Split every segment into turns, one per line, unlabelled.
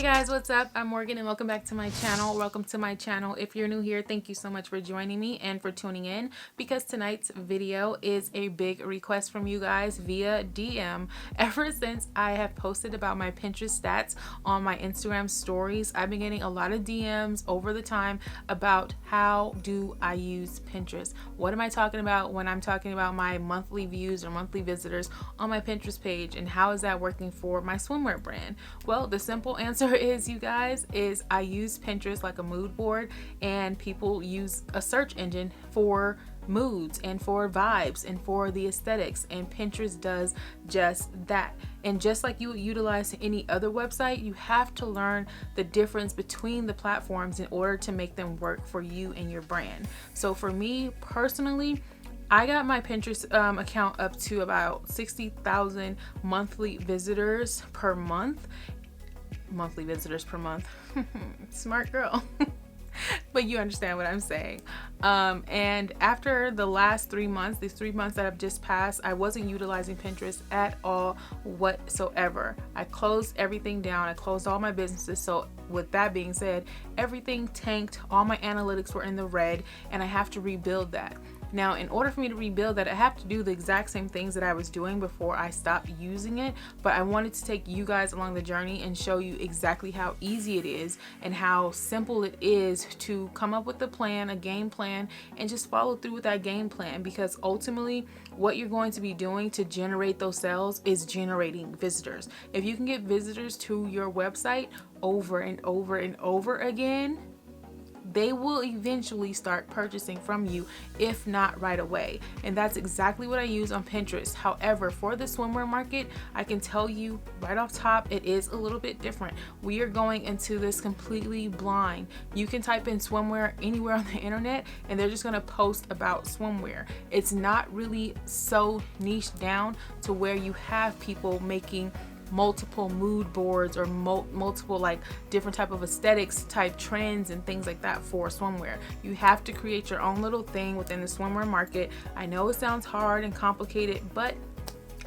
guys, what's up? I'm Morgan and welcome back to my channel. Welcome to my channel. If you're new here, thank you so much for joining me and for tuning in, because tonight's video is a big request from you guys via DM. Ever since I have posted about my Pinterest stats on my Instagram stories, I've been getting a lot of DMs over the time about how do I use Pinterest. What am I talking about when I'm talking about my monthly views or monthly visitors on my Pinterest page, and how is that working for my swimwear brand? Well, the simple answer is, you guys, is I use Pinterest like a mood board, and people use a search engine for moods and for vibes and for the aesthetics, and Pinterest does just that. And just like you would utilize any other website, you have to learn the difference between the platforms in order to make them work for you and your brand. So for me personally, I got my Pinterest account up to about 60,000 monthly visitors per month. Smart girl. But you understand what I'm saying. And after the last 3 months, these 3 months that have just passed, I wasn't utilizing Pinterest at all whatsoever. I closed everything down. I closed all my businesses. So with that being said, everything tanked. All my analytics were in the red, and I have to rebuild that. Now, in order for me to rebuild that, I have to do the exact same things that I was doing before I stopped using it. But I wanted to take you guys along the journey and show you exactly how easy it is and how simple it is to come up with a plan, a game plan, and just follow through with that game plan. Because ultimately, what you're going to be doing to generate those sales is generating visitors. If you can get visitors to your website over and over and over again, they will eventually start purchasing from you, if not right away. And that's exactly what I use on Pinterest. However, for the swimwear market, I can tell you right off top, it is a little bit different. We are going into this completely blind. You can type in swimwear anywhere on the internet, and they're just gonna post about swimwear. It's not really so niche down to where you have people making multiple mood boards or multiple like different type of aesthetics type trends and things like that for swimwear. You have to create your own little thing within the swimwear market. I know it sounds hard and complicated, but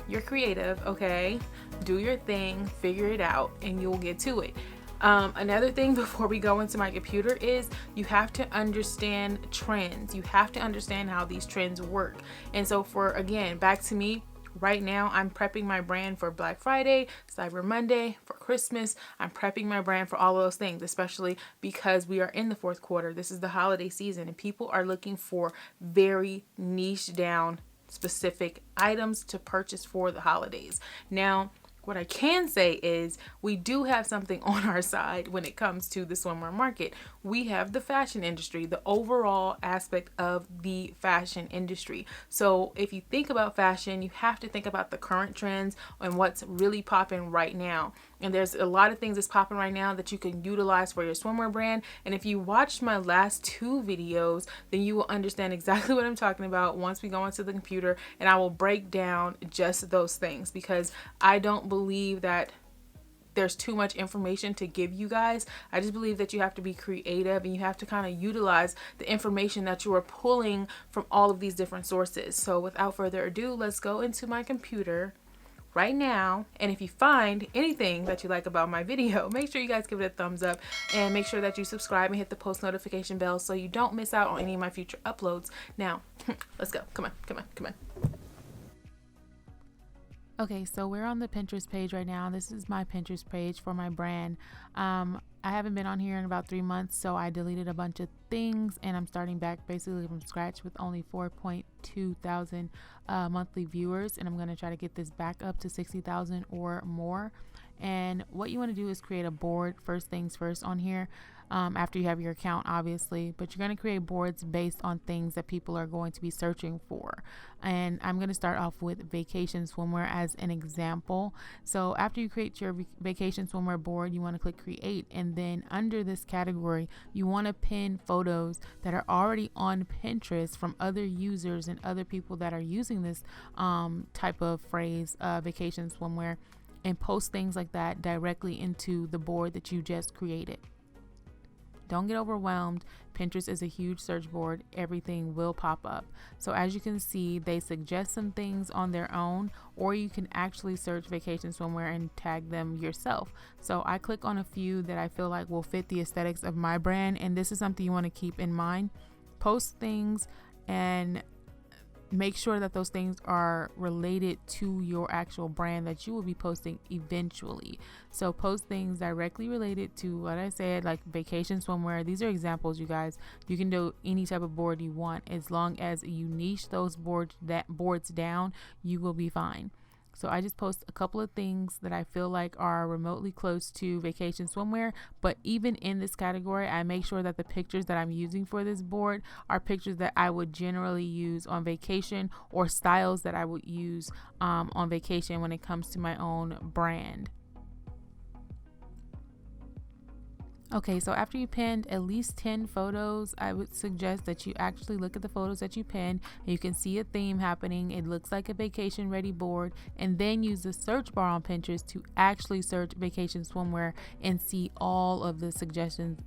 you're creative, okay? Do your thing, figure it out, and you'll get to it. Another thing before we go into my computer is you have to understand trends. You have to understand how these trends work. And so for, again, back to me, right now, I'm prepping my brand for Black Friday, Cyber Monday, for Christmas. I'm prepping my brand for all of those things, especially because we are in the fourth quarter. This is the holiday season, and people are looking for very niche down specific items to purchase for the holidays. Now, what I can say is we do have something on our side when it comes to the swimwear market. We have the fashion industry, the overall aspect of the fashion industry. So if you think about fashion, you have to think about the current trends and what's really popping right now. And there's a lot of things that's popping right now that you can utilize for your swimwear brand. And if you watched my last 2 videos, then you will understand exactly what I'm talking about once we go into the computer, and I will break down just those things, because I don't believe that there's too much information to give you guys. I just believe that you have to be creative, and you have to kind of utilize the information that you are pulling from all of these different sources. So without further ado, let's go into my computer right now. And if you find anything that you like about my video, make sure you guys give it a thumbs up, and make sure that you subscribe and hit the post notification bell so you don't miss out on any of my future uploads. Now, let's go. Come on. Okay, so we're on the Pinterest page right now. This is my Pinterest page for my brand. I haven't been on here in about 3 months, so I deleted a bunch of things, and I'm starting back basically from scratch with only 4.2 thousand monthly viewers, and I'm going to try to get this back up to 60,000 or more. And what you want to do is create a board, first things first, on here. After you have your account, obviously, but you're going to create boards based on things that people are going to be searching for. And I'm going to start off with vacation swimwear as an example. So after you create your vacation swimwear board, you want to click create, and then under this category, you want to pin photos that are already on Pinterest from other users and other people that are using this type of phrase, vacation swimwear, and post things like that directly into the board that you just created. don't get overwhelmed. Pinterest is a huge search board. Everything will pop up. So as you can see, they suggest some things on their own, or you can actually search vacation swimwear and tag them yourself. So I click on a few that I feel like will fit the aesthetics of my brand, and this is something you want to keep in mind. Post things and make sure that those things are related to your actual brand that you will be posting eventually. So post things directly related to what I said, like vacation swimwear. These are examples, you guys. You can do any type of board you want. As long as you niche those boards down, you will be fine. So I just post a couple of things that I feel like are remotely close to vacation swimwear. But even in this category, I make sure that the pictures that I'm using for this board are pictures that I would generally use on vacation, or styles that I would use on vacation when it comes to my own brand. Okay, so after you pinned at least 10 photos, I would suggest that you actually look at the photos that you pinned. You can see a theme happening. It looks like a vacation ready board, and then use the search bar on Pinterest to actually search vacation swimwear and see all of the suggestions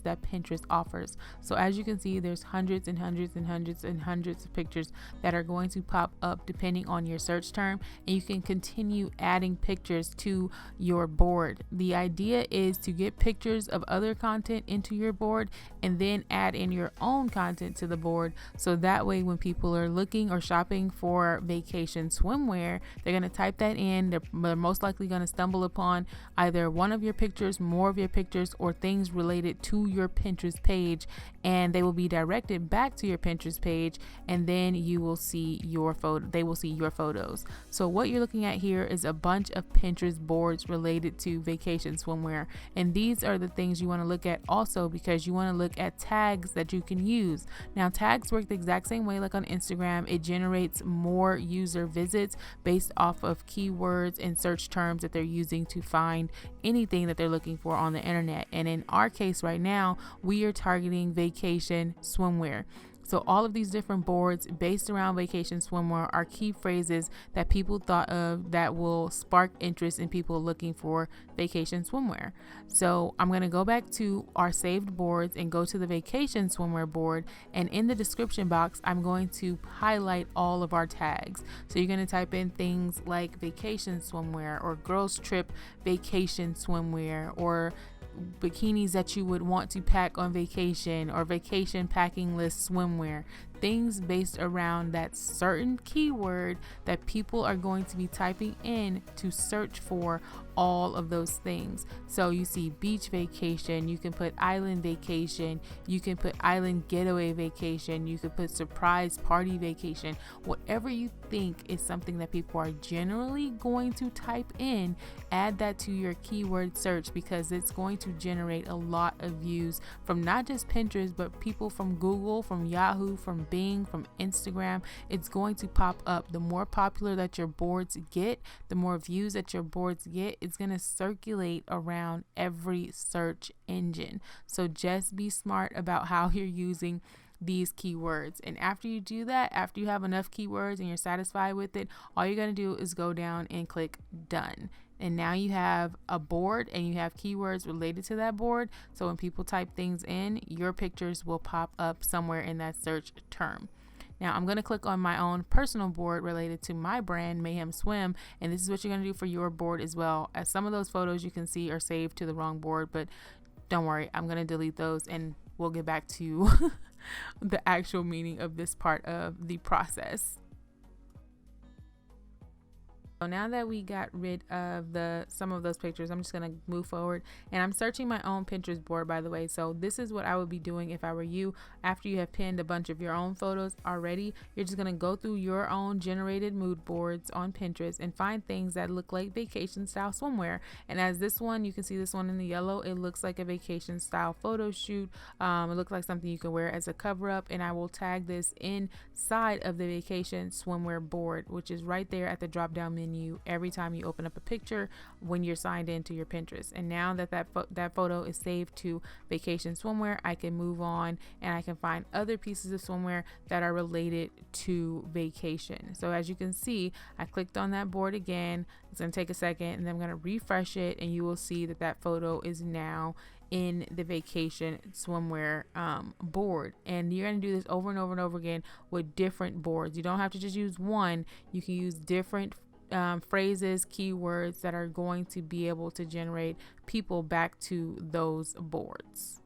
that Pinterest offers. So as you can see, there's hundreds and hundreds and hundreds and hundreds of pictures that are going to pop up depending on your search term, and you can continue adding pictures to your board. The idea is to get pictures of other content into your board and then add in your own content to the board, so that way when people are looking or shopping for vacation swimwear, they're going to type that in. They're most likely going to stumble upon either one of your pictures, more of your pictures, or things related to your Pinterest page, and they will be directed back to your Pinterest page, and then you will see your photo. They will see your photos. So what you're looking at here is a bunch of Pinterest boards related to vacation swimwear, and these are the things you want to look at also, because you want to look at tags that you can use. Now, tags work the exact same way like on Instagram. It generates more user visits based off of keywords and search terms that they're using to find anything that they're looking for on the internet. And in our case right now, we are targeting vacation swimwear. So all of these different boards based around vacation swimwear are key phrases that people thought of that will spark interest in people looking for vacation swimwear. So I'm going to go back to our saved boards and go to the vacation swimwear board, and in the description box I'm going to highlight all of our tags. So you're going to type in things like vacation swimwear, or girls trip vacation swimwear, or bikinis that you would want to pack on vacation, or vacation packing list swimwear. Things based around that certain keyword that people are going to be typing in to search for all of those things. So you see beach vacation, you can put island vacation, you can put island getaway vacation, you could put surprise party vacation. Whatever you think is something that people are generally going to type in, add that to your keyword search, because it's going to generate a lot of views from not just Pinterest, but people from Google, from Yahoo, from Bing, from Instagram. It's going to pop up. The more popular that your boards get, the more views that your boards get, it's going to circulate around every search engine. So just be smart about how you're using these keywords. And after you do that, after you have enough keywords and you're satisfied with it, all you're going to do is go down and click done. And now you have a board and you have keywords related to that board. So when people type things in, your pictures will pop up somewhere in that search term. Now I'm going to click on my own personal board related to my brand, Mayhem Swim, and this is what you're going to do for your board as well. As some of those photos you can see are saved to the wrong board, but don't worry, I'm going to delete those and we'll get back to the actual meaning of this part of the process. So now that we got rid of some of those pictures, I'm just going to move forward, and I'm searching my own Pinterest board, by the way. So this is what I would be doing if I were you. After you have pinned a bunch of your own photos already, you're just going to go through your own generated mood boards on Pinterest and find things that look like vacation style swimwear. And as this one, you can see this one in the yellow, it looks like a vacation style photo shoot. It looks like something you can wear as a cover up, and I will tag this inside of the vacation swimwear board, which is right there at the drop down menu you every time you open up a picture when you're signed into your Pinterest. And now that that photo is saved to vacation swimwear, I can move on and I can find other pieces of swimwear that are related to vacation. So as you can see, I clicked on that board again. It's going to take a second, and then I'm going to refresh it, and you will see that that photo is now in the vacation swimwear board. And you're going to do this over and over and over again with different boards. You don't have to just use one. You can use different phrases, keywords that are going to be able to generate people back to those boards.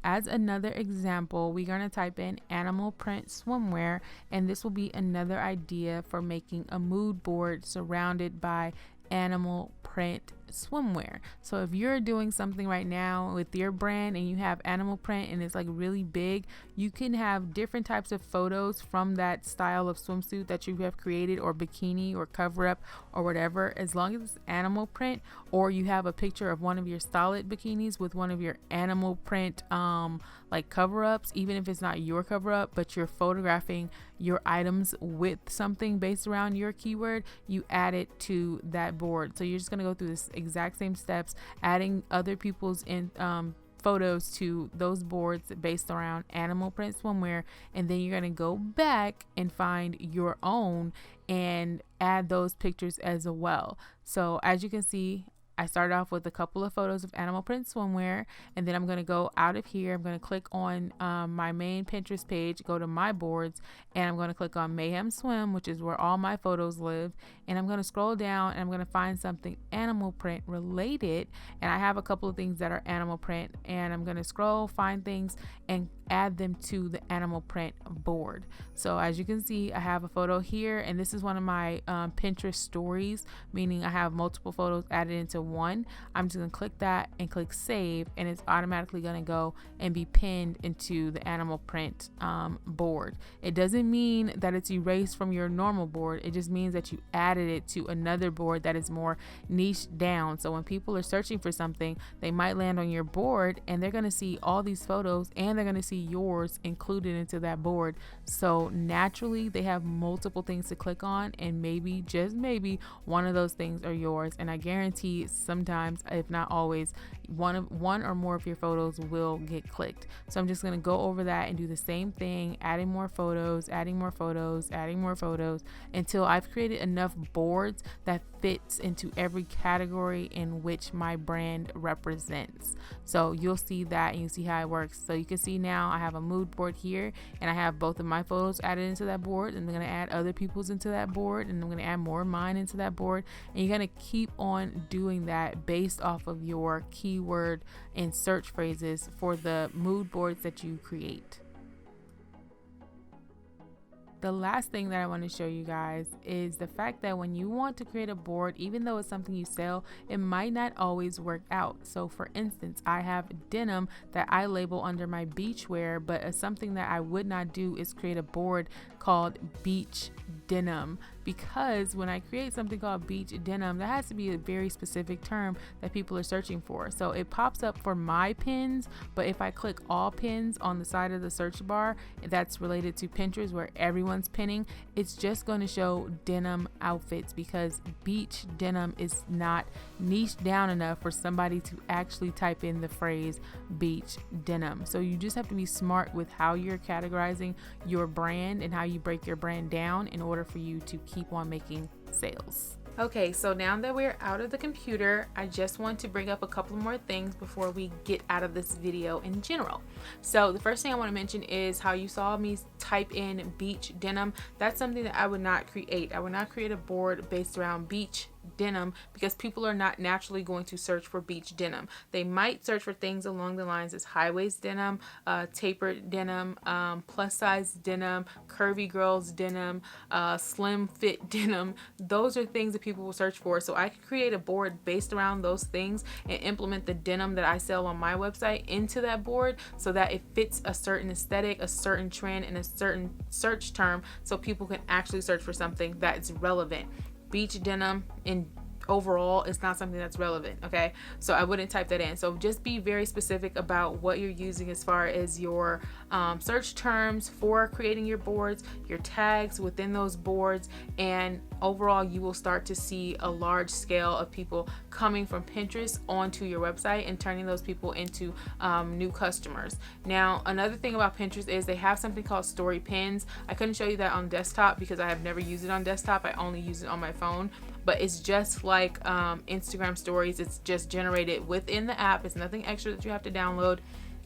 As another example, we're going to type in animal print swimwear, and this will be another idea for making a mood board surrounded by animal print swimwear. So if you're doing something right now with your brand and you have animal print and it's like really big, you can have different types of photos from that style of swimsuit that you have created, or bikini or cover up or whatever, as long as it's animal print, or you have a picture of one of your solid bikinis with one of your animal print like cover ups, even if it's not your cover up, but you're photographing your items with something based around your keyword, you add it to that board. So you're just going to go through this exact same steps, adding other people's photos to those boards based around animal print swimwear, and then you're going to go back and find your own and add those pictures as well. So as you can see, I started off with a couple of photos of animal print swimwear, and then I'm going to go out of here. I'm going to click on my main Pinterest page, go to my boards, and I'm going to click on Mayhem Swim, which is where all my photos live. And I'm going to scroll down and I'm going to find something animal print related. And I have a couple of things that are animal print, and I'm going to scroll, find things, and add them to the animal print board. So as you can see, I have a photo here, and this is one of my Pinterest stories, meaning I have multiple photos added into one. I'm just gonna click that and click save, and it's automatically gonna go and be pinned into the animal print board. It doesn't mean that it's erased from your normal board. It just means that you added it to another board that is more niche down. So when people are searching for something, they might land on your board and they're gonna see all these photos, and they're gonna see yours included into that board. So naturally they have multiple things to click on, and maybe, just maybe, one of those things are yours. And I guarantee sometimes, if not always, one or more of your photos will get clicked. So I'm just going to go over that and do the same thing, adding more photos, adding more photos, adding more photos, until I've created enough boards that fits into every category in which my brand represents. So you'll see that, and you see how it works. So you can see now I have a mood board here, and I have both of my photos added into that board, and I'm going to add other people's into that board, and I'm going to add more of mine into that board. And you're going to keep on doing that based off of your keyword and search phrases for the mood boards that you create. The last thing that I want to show you guys is the fact that when you want to create a board, even though it's something you sell, it might not always work out. So for instance, I have denim that I label under my beachwear, but something that I would not do is create a board called beach denim, because when I create something called beach denim, that has to be a very specific term that people are searching for. So it pops up for my pins, but if I click all pins on the side of the search bar that's related to Pinterest where everyone's pinning, it's just going to show denim outfits, because beach denim is not niche down enough for somebody to actually type in the phrase beach denim. So you just have to be smart with how you're categorizing your brand and how you break your brand down in order for you to keep on making sales. Okay, so now that we're out of the computer, I just want to bring up a couple more things before we get out of this video in general. So the first thing I want to mention is how you saw me type in beach denim. That's something that I would not create. I would not create a board based around beach denim, because people are not naturally going to search for beach denim. They might search for things along the lines as high waist denim, tapered denim, plus size denim, curvy girls denim, slim fit denim. Those are things that people will search for. So I can create a board based around those things and implement the denim that I sell on my website into that board so that it fits a certain aesthetic, a certain trend, and a certain search term, so people can actually search for something that's relevant. Beach denim in overall, it's not something that's relevant. Okay, so I wouldn't type that in. So just be very specific about what you're using as far as your search terms for creating your boards, your tags within those boards, and overall you will start to see a large scale of people coming from Pinterest onto your website and turning those people into new customers. Now, another thing about Pinterest is they have something called story pins. I couldn't show you that on desktop because I have never used it on desktop. I only use it on my phone, but it's just like Instagram stories. It's just generated within the app. It's nothing extra that you have to download,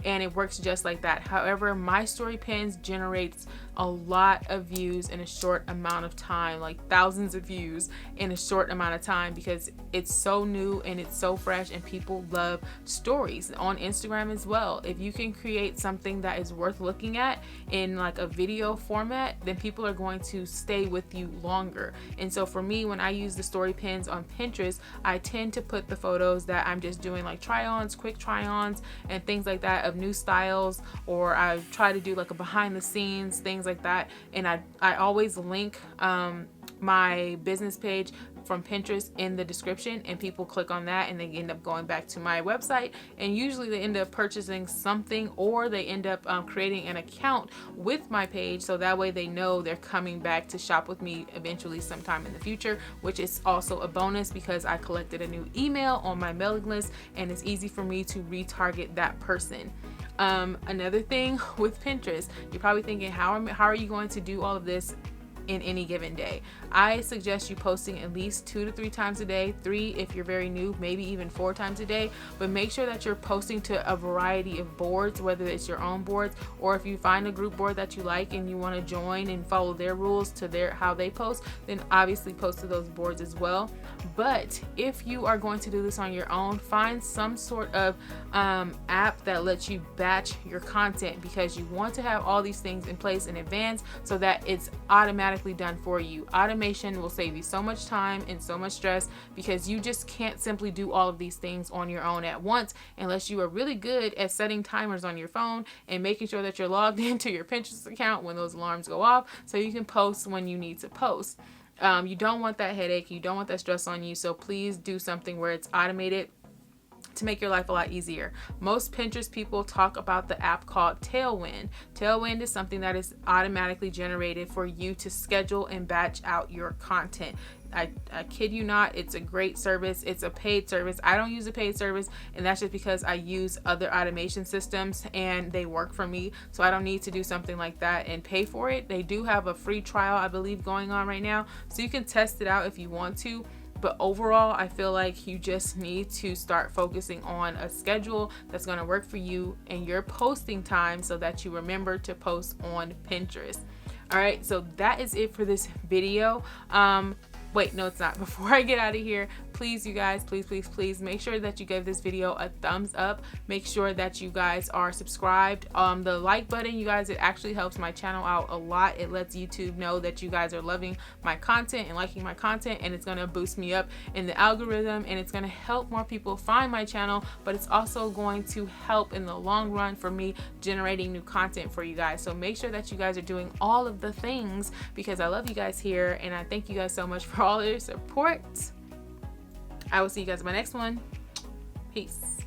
and it works just like that. However, my story pins generates a lot of views in a short amount of time, like thousands of views in a short amount of time, because it's so new and it's so fresh, and people love stories on Instagram as well. If you can create something that is worth looking at in like a video format, then people are going to stay with you longer. And so for me, when I use the story pins on Pinterest, I tend to put the photos that I'm just doing like try-ons, quick try-ons, and things like that of new styles, or I try to do like a behind the scenes, things like that. And I always link my business page from Pinterest in the description, and people click on that and they end up going back to my website, and usually they end up purchasing something, or they end up creating an account with my page, so that way they know they're coming back to shop with me eventually sometime in the future, which is also a bonus because I collected a new email on my mailing list, and it's easy for me to retarget that person. Another thing with Pinterest, you're probably thinking, how are you going to do all of this in any given day? I suggest you posting at least 2 to 3 times a day, 3 if you're very new, maybe even 4 times a day, but make sure that you're posting to a variety of boards, whether it's your own boards, or if you find a group board that you like and you want to join and follow their rules to how they post, then obviously post to those boards as well. But if you are going to do this on your own, find some sort of app that lets you batch your content, because you want to have all these things in place in advance so that it's automatically done for you. Automation will save you so much time and so much stress, because you just can't simply do all of these things on your own at once unless you are really good at setting timers on your phone and making sure that you're logged into your Pinterest account when those alarms go off, so you can post when you need to post. You don't want that headache, you don't want that stress on you, so please do something where it's automated to make your life a lot easier. Most Pinterest people talk about the app called Tailwind. Tailwind is something that is automatically generated for you to schedule and batch out your content. I kid you not, it's a great service. It's a paid service. I don't use a paid service, and that's just because I use other automation systems and they work for me, so I don't need to do something like that and pay for it. They do have a free trial, I believe, going on right now, so you can test it out if you want to. But overall, I feel like you just need to start focusing on a schedule that's going to work for you and your posting time, so that you remember to post on Pinterest. All right, so that is it for this video. Wait, no, it's not. Before I get out of here, please, you guys, please make sure that you give this video a thumbs up. Make sure that you guys are subscribed. The like button, you guys, it actually helps my channel out a lot. It lets YouTube know that you guys are loving my content and liking my content, and it's going to boost me up in the algorithm, and it's going to help more people find my channel, but it's also going to help in the long run for me generating new content for you guys. So make sure that you guys are doing all of the things, because I love you guys here, and I thank you guys so much for all your support. I will see you guys in my next one. Peace.